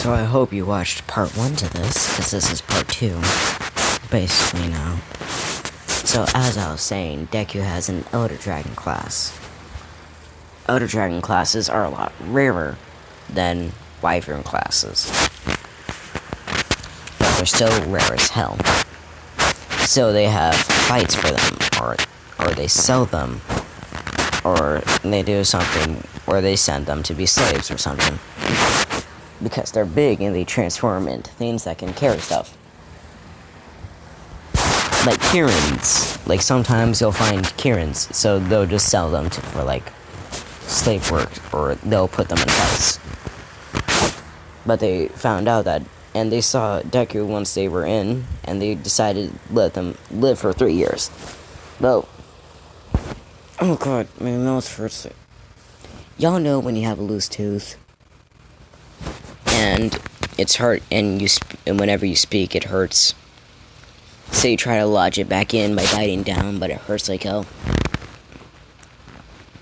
So I hope you watched part 1 to this, because this is part 2, basically now. So as I was saying, Deku has an Elder Dragon class. Elder Dragon classes are a lot rarer than Wyvern classes. But they're still rare as hell. So they have fights for them, or they sell them, or they do something where they send them to be slaves or something. Because they're big and they transform into things that can carry stuff. Like Kirins. Like sometimes you'll find Kirins, so they'll just sell them for like slave work, or they'll put them in fights. But they found out that, and they saw Deku once they were in, and they decided to let them live for 3 years. Well, oh god, my mouth hurts. Y'all know when you have a loose tooth, and it's hurt, and whenever you speak, it hurts. So you try to lodge it back in by biting down, but it hurts like hell.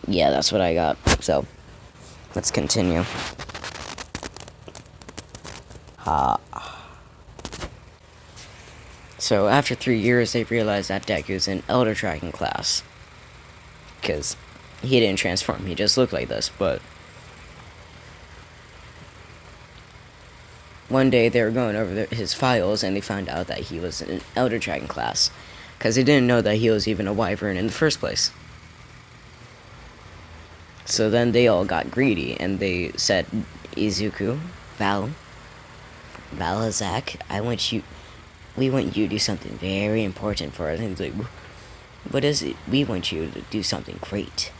Yeah, that's what I got. So, let's continue. So after 3 years, they realized that Deku's in Elder Dragon class. Because he didn't transform, he just looked like this, but one day they were going over his files and they found out that he was in an Elder Dragon class. Because they didn't know that he was even a Wyvern in the first place. So then they all got greedy and they said, Izuku, vaal, hazak, we want you to do something very important for us. And he's like, what is it? We want you to do something great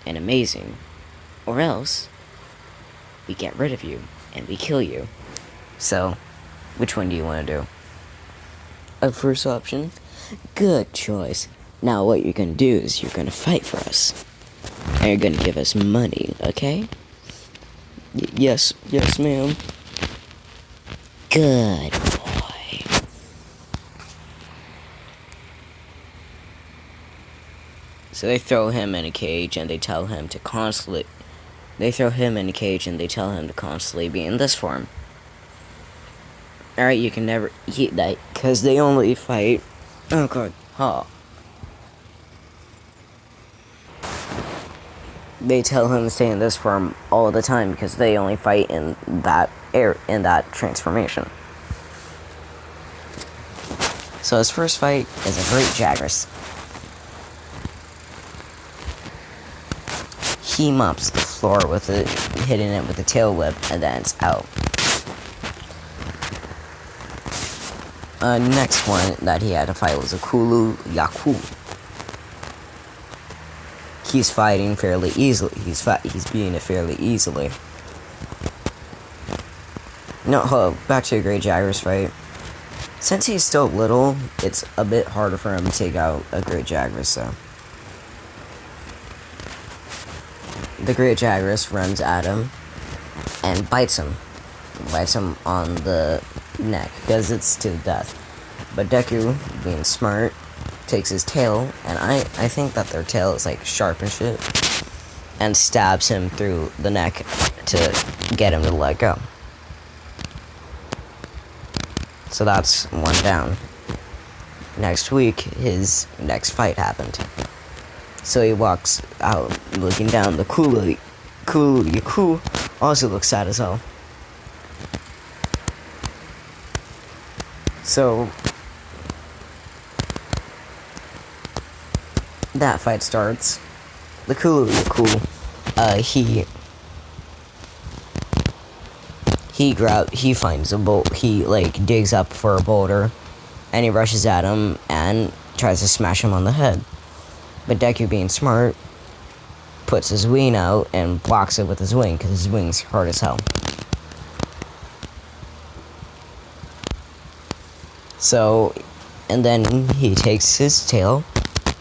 and amazing, or else we get rid of you and we kill you. So, which one do you want to do? A first option? Good choice. Now what you're gonna do is you're gonna fight for us. And you're gonna give us money, okay? Yes, ma'am. Good boy. So they throw him in a cage and they tell him to constantly be in this form. Alright, you can never eat that, because they only fight. Oh god. They tell him to stay in this form all the time because they only fight in that transformation. So his first fight is a great Jagras. He mops the floor with it, hitting it with a tail whip, and then it's out. Next one that he had to fight was a Kulu Yaku. He's fighting fairly easily. He's beating it fairly easily. No, back to a great Jagras fight. Since he's still little, it's a bit harder for him to take out a great Jagras, so. The great Jagras runs at him and bites him. Bites him on the neck, because it's to death. But Deku, being smart, takes his tail, and I think that their tail is like sharp and shit, and stabs him through the neck to get him to let go. So that's one down. Next week, his next fight happened. So he walks out looking down. The Kulu Yaku also looks sad as hell. So that fight starts. The Kulu Yaku, he finds a bolt. He like digs up for a boulder, and he rushes at him and tries to smash him on the head. But Deku, being smart, puts his wing out and blocks it with his wing, because his wing's hard as hell. So, and then he takes his tail,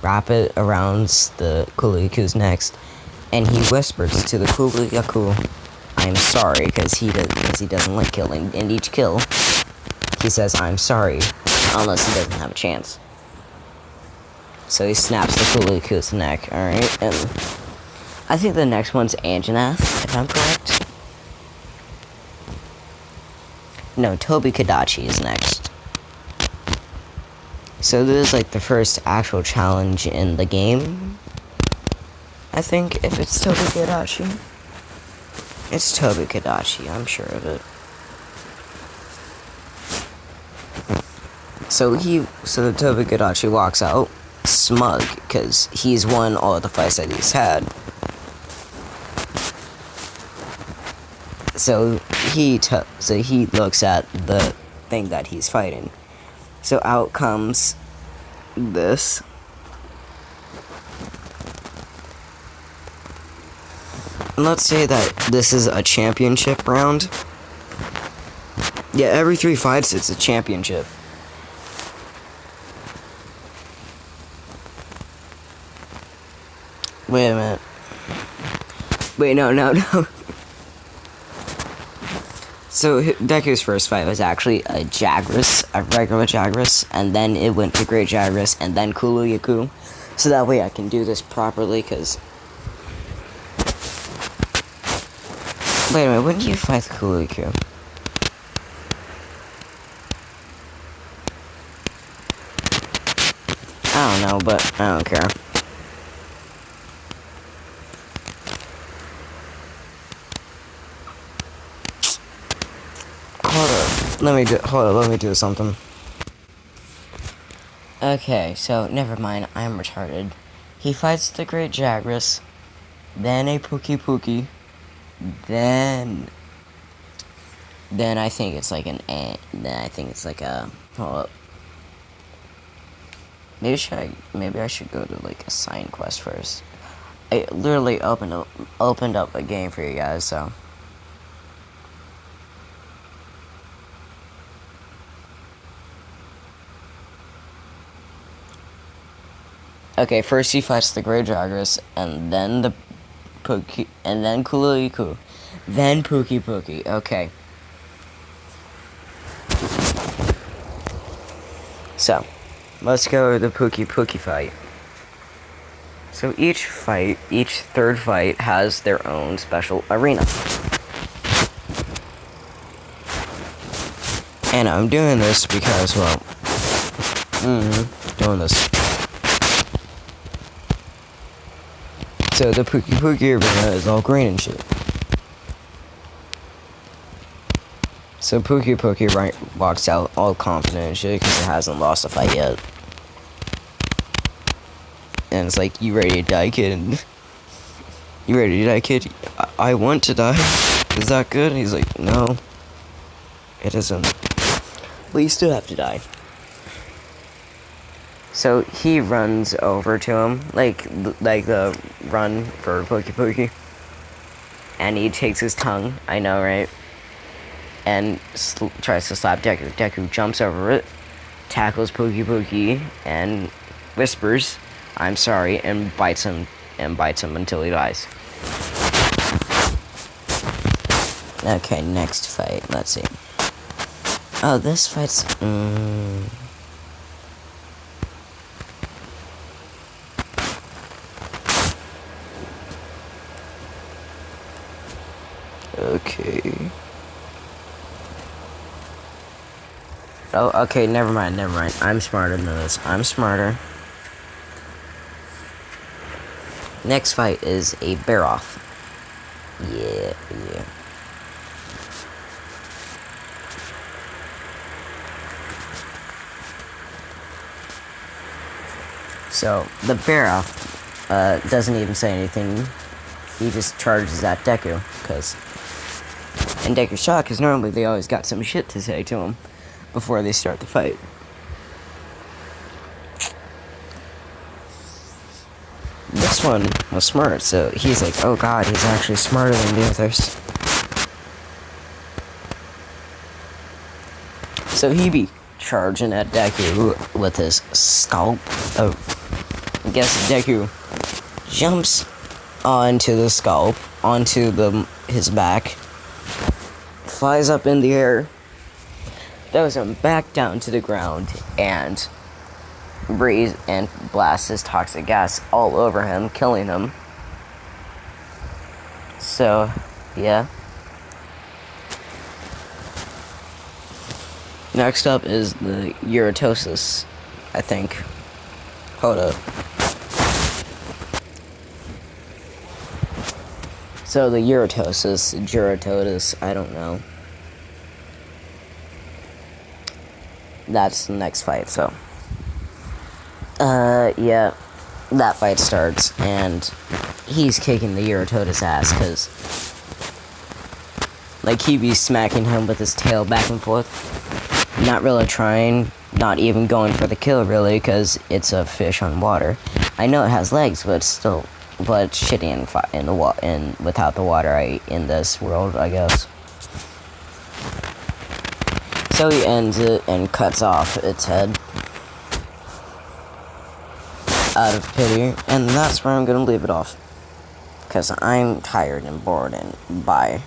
wrap it around the Kulu Yaku's neck, and he whispers to the Kulu Yaku, "I'm sorry," because he doesn't like killing. In each kill, he says, "I'm sorry," unless he doesn't have a chance. So he snaps the Kulu Yaku's neck, alright, and I think the next one's Anjanath, if I'm correct. No, Tobi Kadachi is next. So this is like the first actual challenge in the game. I think if it's Tobi Kadachi. It's Tobi Kadachi, I'm sure of it. So the Tobi Kadachi walks out smug because he's won all of the fights that he's had. So he looks at the thing that he's fighting. So out comes this. And let's say that this is a championship round. Yeah, every 3 fights it's a championship. Wait a minute. Wait, no. So Deku's first fight was actually a Jagras, a regular Jagras, and then it went to Great Jagras, and then Kulu-Yaku. So that way I can do this properly, because... Wait a minute, when do you fight the Kulu-Yaku? I don't know, but I don't care. Let me do something. Okay, so never mind, I'm retarded. He fights the Great Jagras, then a Puki, then I think it's like then I think it's like a, hold up. Maybe I should go to like a sign quest first. I literally opened up a game for you guys, so. Okay, first he fights the Great Jagras, and then the Puki, and then Kulu-Yaku, then Puki. Okay. So, let's go to the Puki fight. So each third fight has their own special arena. And I'm doing this because, well, doing this. So the Puki arena is all green and shit. So Puki walks out all confident and shit because it hasn't lost a fight yet. And it's like, you ready to die, kid? You ready to die, kid? I want to die. Is that good? And he's like, no. It isn't. But you still have to die. So he runs over to him, like the run for Puki. And he takes his tongue, I know, right? And tries to slap Deku. Deku jumps over it, tackles Puki, and whispers, "I'm sorry," and bites him until he dies. Okay, next fight. Let's see. Oh, this fight's okay. Oh, okay, never mind. I'm smarter than this. I'm smarter. Next fight is a bear-off. Yeah. So, the bear-off doesn't even say anything. He just charges at Deku, and Deku's shocked, because normally they always got some shit to say to him before they start the fight. This one was smart, so he's like, oh god, he's actually smarter than the others. So he be charging at Deku with his scalp. Oh, I guess Deku jumps onto the scalp, onto his back, flies up in the air, throws him back down to the ground, and blasts his toxic gas all over him, killing him. So, yeah. Next up is the Uratosis, I think. Hold up. So the Juratotus, I don't know. That's the next fight, so. Yeah. That fight starts, and he's kicking the Uratotus ass, because, like, he be smacking him with his tail back and forth. Not really trying, not even going for the kill, really, because it's a fish on water. I know it has legs, but still, but shitty without the water in this world, I guess. So he ends it and cuts off its head out of pity, and that's where I'm gonna leave it off, because I'm tired and bored, and bye.